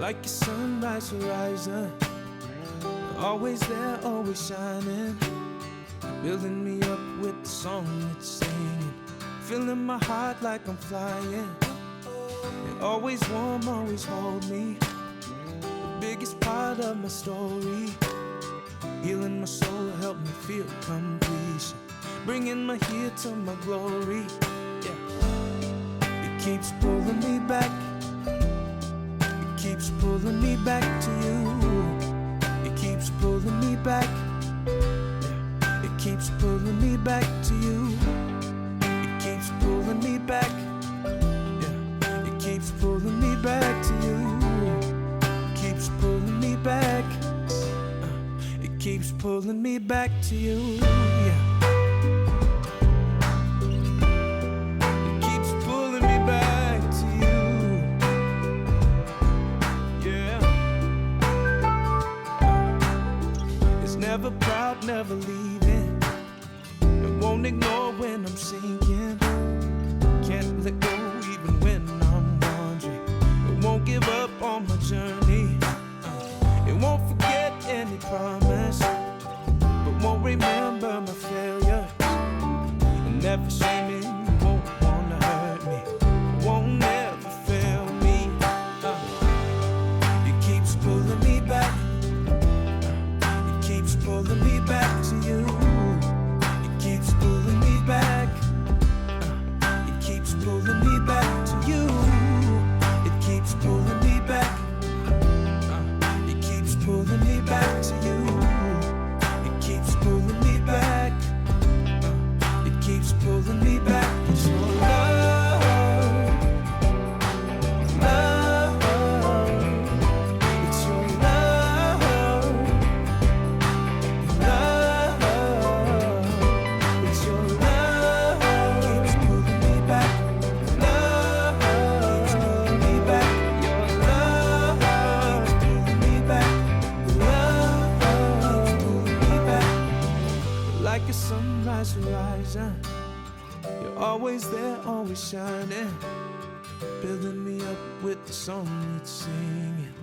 like a sunrise horizon. You're always there, always shining, building me up with the song it's singing, filling my heart like I'm flying. You're always warm, always hold me, the biggest part of my story, healing my soul, help me feel completion, bringing my here to my glory. Yeah. It keeps pulling me back, it keeps pulling me back to you. It keeps pulling me back, yeah. It keeps pulling me back to you. It keeps pulling me back, yeah. It keeps pulling me back to you. It keeps pulling me back, it keeps pulling me back to you, yeah. Never proud, never leaving. It won't ignore when I'm sinking. Can't let go even when I'm wandering. It won't give up on my journey. It won't forget any promise, but won't remember my failure. And never shame me, won't wanna hurt me, won't never fail me. It keeps pulling me back, pulling me back to you. It keeps pulling me back, it keeps pulling me back to you. It keeps pulling me back, it keeps pulling me back to you. It keeps pulling me back, it keeps pulling me back. It's your love, love. It's your love. Like a sunrise horizon, you're always there, always shining, building me up with the song it's singing.